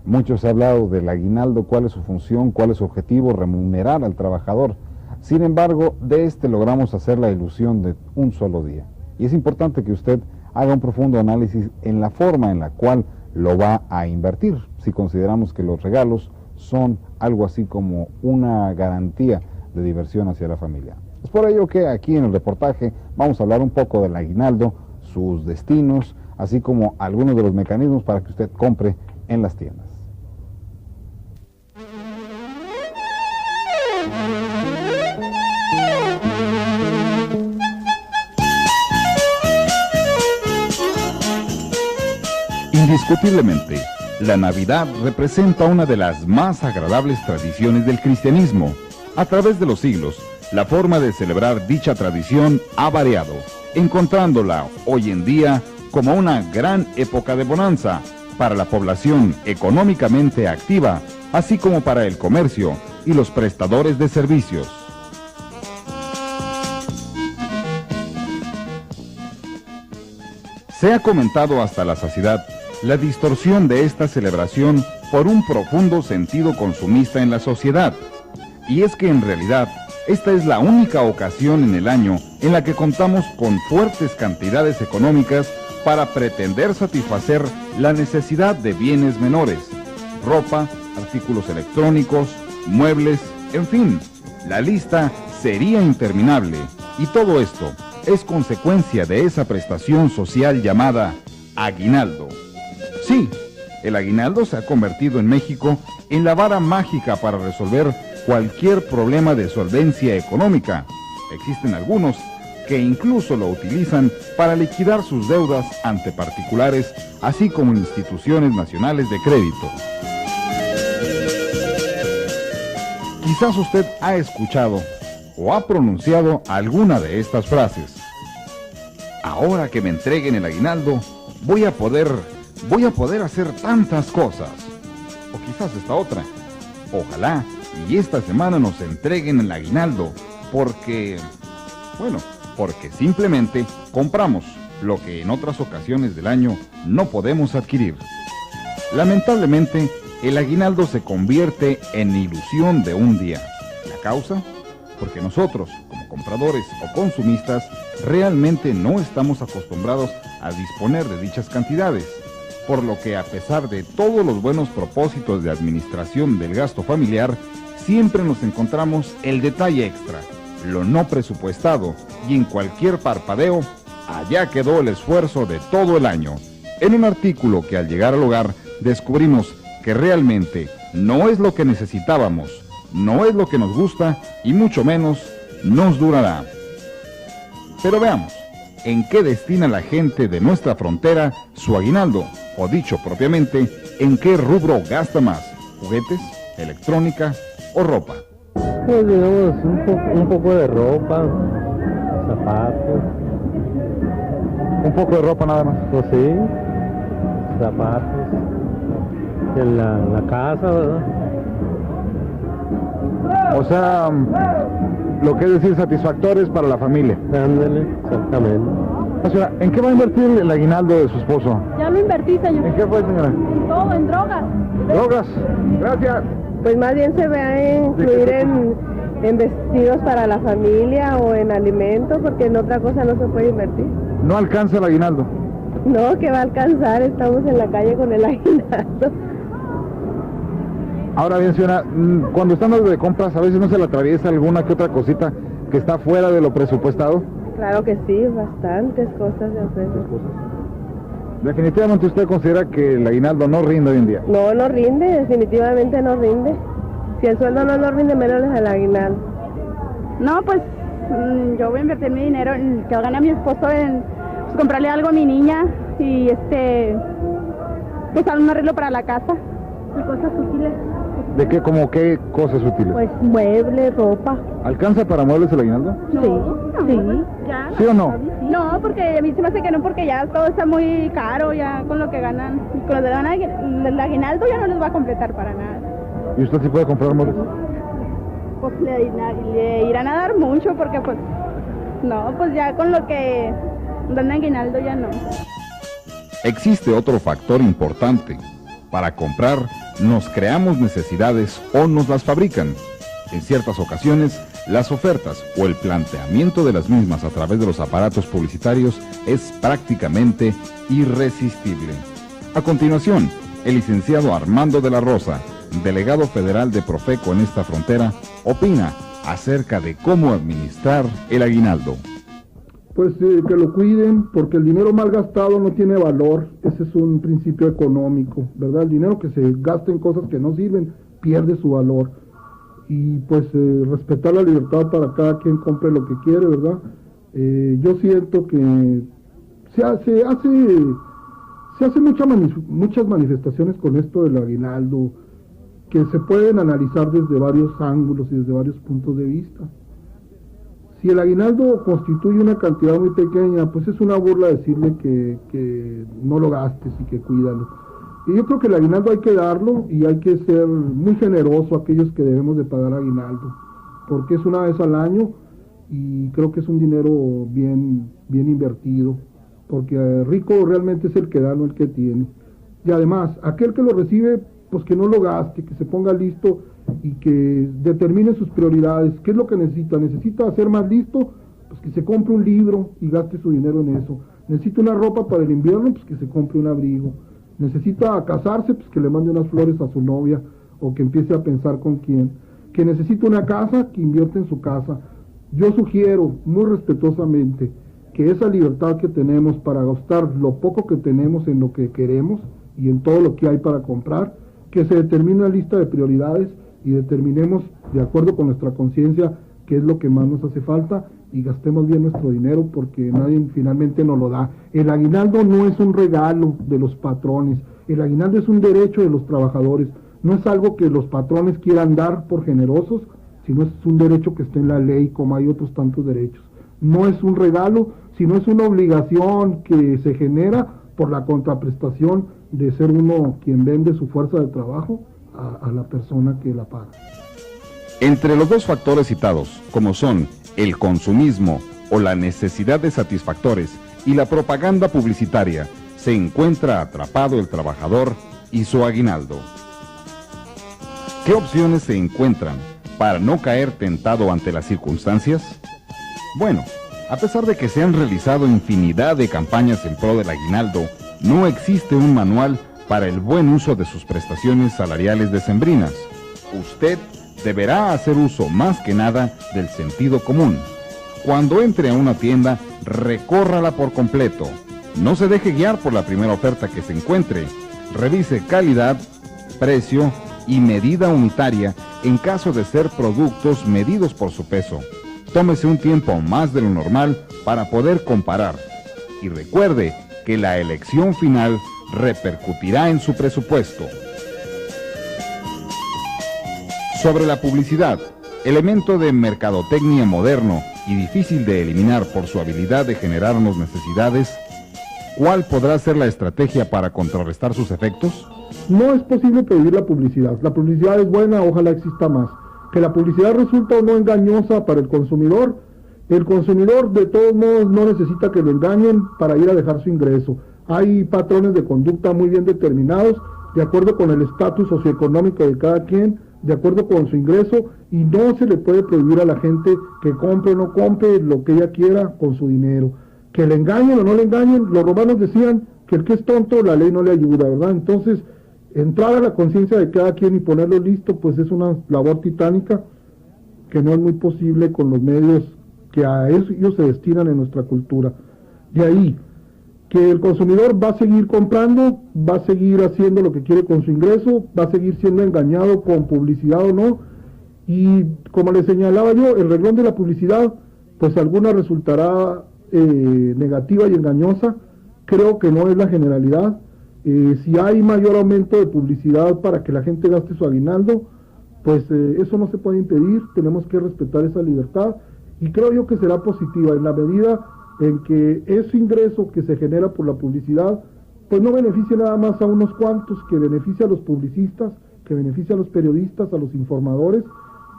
Mucho se ha hablado del aguinaldo, cuál es su función, cuál es su objetivo, remunerar al trabajador. Sin embargo, de este logramos hacer la ilusión de un solo día. Y es importante que usted haga un profundo análisis en la forma en la cual lo va a invertir, si consideramos que los regalos son algo así como una garantía de diversión hacia la familia. Es por ello que aquí en el reportaje vamos a hablar un poco del aguinaldo, sus destinos, así como algunos de los mecanismos para que usted compre en las tiendas. Indiscutiblemente, la Navidad representa una de las más agradables tradiciones del cristianismo. A través de los siglos, la forma de celebrar dicha tradición ha variado, encontrándola hoy en día como una gran época de bonanza para la población económicamente activa, así como para el comercio y los prestadores de servicios. Se ha comentado hasta la saciedad la distorsión de esta celebración por un profundo sentido consumista en la sociedad. Y es que en realidad, esta es la única ocasión en el año en la que contamos con fuertes cantidades económicas para pretender satisfacer la necesidad de bienes menores, ropa, artículos electrónicos, muebles, en fin, la lista sería interminable. Y todo esto es consecuencia de esa prestación social llamada aguinaldo. Sí, el aguinaldo se ha convertido en México en la vara mágica para resolver cualquier problema de solvencia económica. Existen algunos que incluso lo utilizan para liquidar sus deudas ante particulares, así como instituciones nacionales de crédito. Quizás usted ha escuchado o ha pronunciado alguna de estas frases. Ahora que me entreguen el aguinaldo, voy a poder hacer tantas cosas. O quizás esta otra. Ojalá y esta semana nos entreguen el aguinaldo, porque simplemente compramos lo que en otras ocasiones del año no podemos adquirir. Lamentablemente, el aguinaldo se convierte en ilusión de un día. ¿La causa? Porque nosotros, como compradores o consumistas, realmente no estamos acostumbrados a disponer de dichas cantidades, por lo que a pesar de todos los buenos propósitos de administración del gasto familiar, siempre nos encontramos el detalle extra, lo no presupuestado, y en cualquier parpadeo, allá quedó el esfuerzo de todo el año, en un artículo que al llegar al hogar descubrimos que realmente no es lo que necesitábamos, no es lo que nos gusta y mucho menos nos durará. Pero veamos, ¿en qué destina la gente de nuestra frontera su aguinaldo? O dicho propiamente, ¿en qué rubro gasta más? ¿Juguetes, electrónica o ropa? Pues digamos, un poco de ropa, zapatos. ¿Un poco de ropa nada más? Pues sí, zapatos. En la casa, ¿verdad? O sea, lo que es decir, satisfactorios para la familia. Ándale, exactamente. Señora, ¿en qué va a invertir el aguinaldo de su esposo? Ya lo invertí, señor. ¿En qué fue, señora? En todo, en drogas. ¿Drogas? Gracias. Pues más bien se va a incluir en vestidos para la familia o en alimentos, porque en otra cosa no se puede invertir. ¿No alcanza el aguinaldo? No, que va a alcanzar, estamos en la calle con el aguinaldo. Ahora bien, señora, cuando estamos de compras, ¿a veces no se le atraviesa alguna que otra cosita que está fuera de lo presupuestado? Claro que sí, bastantes cosas de hacer. Definitivamente usted considera que el aguinaldo no rinde hoy en día. No, no rinde, definitivamente no rinde. Si el sueldo no nos rinde, menos el aguinaldo. No, pues yo voy a invertir mi dinero en que gane a mi esposo en pues, comprarle algo a mi niña y pues un arreglo para la casa y cosas útiles. ¿De qué, como qué cosas útiles? Pues muebles, ropa. ¿Alcanza para muebles el aguinaldo? No, sí. Ya. ¿Sí o no? No, porque a mí se me hace que no, porque ya todo está muy caro, ya con lo que ganan. Con lo que ganan el aguinaldo ya no les va a completar para nada. ¿Y usted sí puede comprar muebles? Pues le irán a dar mucho, porque pues, no, pues ya con lo que dan aguinaldo ya no. Existe otro factor importante. Para comprar, nos creamos necesidades o nos las fabrican. En ciertas ocasiones, las ofertas o el planteamiento de las mismas a través de los aparatos publicitarios es prácticamente irresistible. A continuación, el licenciado Armando de la Rosa, delegado federal de Profeco en esta frontera, opina acerca de cómo administrar el aguinaldo. Pues que lo cuiden, porque el dinero mal gastado no tiene valor. Ese es un principio económico, ¿verdad? El dinero que se gasta en cosas que no sirven pierde su valor. Y pues respetar la libertad para cada quien compre lo que quiere, ¿verdad? Yo siento que se hacen muchas manifestaciones con esto del aguinaldo, que se pueden analizar desde varios ángulos y desde varios puntos de vista. Si el aguinaldo constituye una cantidad muy pequeña, pues es una burla decirle que no lo gastes y que cuídalo. Y yo creo que el aguinaldo hay que darlo y hay que ser muy generoso a aquellos que debemos de pagar aguinaldo, porque es una vez al año y creo que es un dinero bien invertido, porque rico realmente es el que da, no el que tiene. Y además, aquel que lo recibe, pues que no lo gaste, que se ponga listo y que determine sus prioridades. ¿Qué es lo que necesita? ¿Necesita ser más listo? Pues que se compre un libro y gaste su dinero en eso. ¿Necesita una ropa para el invierno? Pues que se compre un abrigo. ¿Necesita casarse? Pues que le mande unas flores a su novia o que empiece a pensar con quién. ¿Que necesita una casa? Que invierta en su casa. Yo sugiero muy respetuosamente que esa libertad que tenemos para gastar lo poco que tenemos en lo que queremos y en todo lo que hay para comprar, que se determine una lista de prioridades y determinemos de acuerdo con nuestra conciencia qué es lo que más nos hace falta y gastemos bien nuestro dinero, porque nadie finalmente nos lo da. El aguinaldo no es un regalo de los patrones, el aguinaldo es un derecho de los trabajadores, no es algo que los patrones quieran dar por generosos, sino es un derecho que está en la ley, como hay otros tantos derechos. No es un regalo, sino es una obligación que se genera por la contraprestación de ser uno quien vende su fuerza de trabajo a la persona que la paga. Entre los dos factores citados, como son el consumismo o la necesidad de satisfactores y la propaganda publicitaria, se encuentra atrapado el trabajador y su aguinaldo. ¿Qué opciones se encuentran para no caer tentado ante las circunstancias? Bueno, a pesar de que se han realizado infinidad de campañas en pro del aguinaldo, no existe un manual para el buen uso de sus prestaciones salariales decembrinas. Usted deberá hacer uso más que nada del sentido común. Cuando entre a una tienda, recórrala por completo. No se deje guiar por la primera oferta que se encuentre. Revise calidad, precio y medida unitaria en caso de ser productos medidos por su peso. Tómese un tiempo más de lo normal para poder comparar. Y recuerde que la elección final repercutirá en su presupuesto. Sobre la publicidad, elemento de mercadotecnia moderno y difícil de eliminar por su habilidad de generarnos necesidades, ¿cuál podrá ser la estrategia para contrarrestar sus efectos? No es posible prohibir la publicidad. La publicidad es buena, ojalá exista más. Que la publicidad resulta o no engañosa para el consumidor de todos modos no necesita que lo engañen para ir a dejar su ingreso. Hay patrones de conducta muy bien determinados, de acuerdo con el estatus socioeconómico de cada quien, de acuerdo con su ingreso, y no se le puede prohibir a la gente que compre o no compre lo que ella quiera con su dinero. Que le engañen o no le engañen, los romanos decían que el que es tonto, la ley no le ayuda, ¿verdad? Entonces, entrar a la conciencia de cada quien y ponerlo listo, pues es una labor titánica que no es muy posible con los medios que a ellos se destinan en nuestra cultura. De ahí, que el consumidor va a seguir comprando, va a seguir haciendo lo que quiere con su ingreso, va a seguir siendo engañado con publicidad o no, y como le señalaba yo, el renglón de la publicidad, pues alguna resultará negativa y engañosa, creo que no es la generalidad. Si hay mayor aumento de publicidad para que la gente gaste su aguinaldo, pues eso no se puede impedir, tenemos que respetar esa libertad, y creo yo que será positiva en la medida en que ese ingreso que se genera por la publicidad, pues no beneficie nada más a unos cuantos, que beneficie a los publicistas, que beneficie a los periodistas, a los informadores,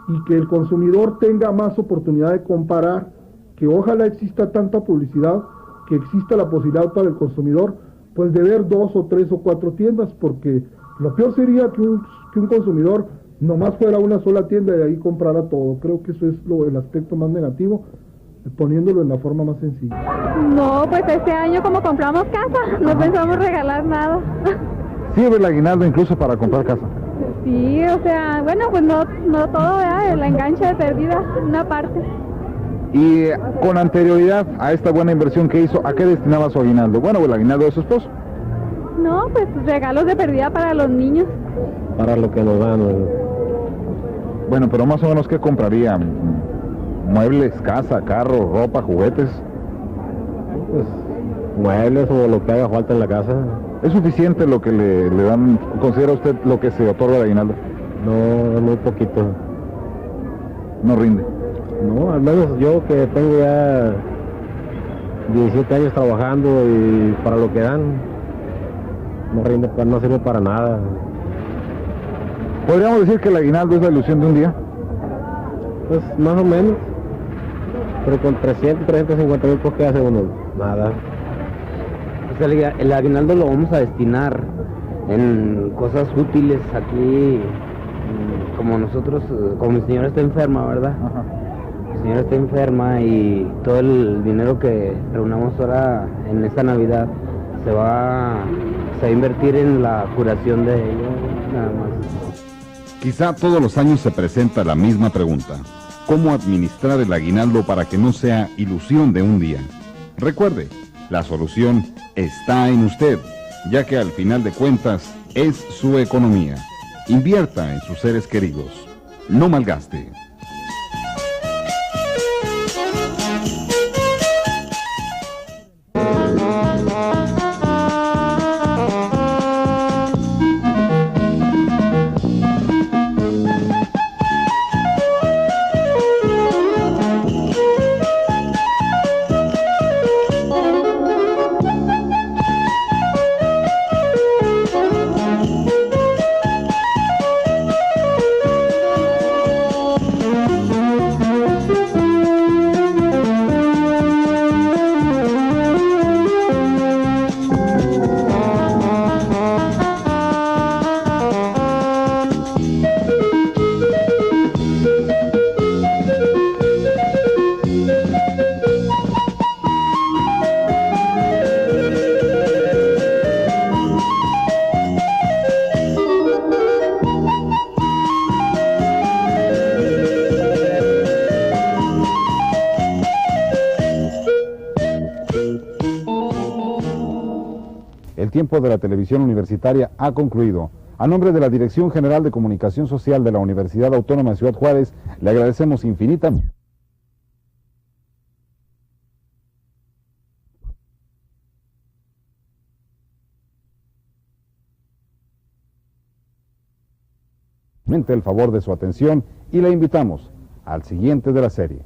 y que el consumidor tenga más oportunidad de comparar, que ojalá exista tanta publicidad, que exista la posibilidad para el consumidor, pues de ver 2 o 3 o 4 tiendas, porque lo peor sería que un consumidor nomás fuera a una sola tienda y ahí comprara todo. Creo que eso es el aspecto más negativo, poniéndolo en la forma más sencilla. No, pues este año como compramos casa, no pensamos regalar nada. ¿Sirve el aguinaldo incluso para comprar casa? Sí, o sea, bueno, pues no todo, ¿verdad? La engancha de perdida, una parte. Y con anterioridad a esta buena inversión que hizo, ¿a qué destinaba su aguinaldo? Bueno, el aguinaldo de su esposo. No, pues regalos de pérdida para los niños. Para lo que nos dan. Bueno, pero más o menos, ¿qué compraría? ¿Muebles, casa, carro, ropa, juguetes? Pues, muebles o lo que haga falta en la casa. ¿Es suficiente lo que le dan, considera usted, lo que se otorga de aguinaldo? No, muy poquito. ¿No rinde? No, al menos yo que tengo ya 17 años trabajando y para lo que dan, no rinde, no sirve para nada. ¿Podríamos decir que el aguinaldo es la ilusión de un día? Pues más o menos, pero con 300, 350 mil, ¿por qué hace uno? Nada. Pues el aguinaldo lo vamos a destinar en cosas útiles aquí, como nosotros, como mi señora está enferma, ¿verdad? Ajá. Mi señora está enferma y todo el dinero que reunamos ahora en esta Navidad se va a invertir en la curación de ella, nada más. Quizá todos los años se presenta la misma pregunta: ¿cómo administrar el aguinaldo para que no sea ilusión de un día? Recuerde, la solución está en usted, ya que al final de cuentas es su economía. Invierta en sus seres queridos. No malgaste. El tiempo de la televisión universitaria ha concluido. A nombre de la Dirección General de Comunicación Social de la Universidad Autónoma de Ciudad Juárez, le agradecemos infinitamente. El favor de su atención y le invitamos al siguiente de la serie.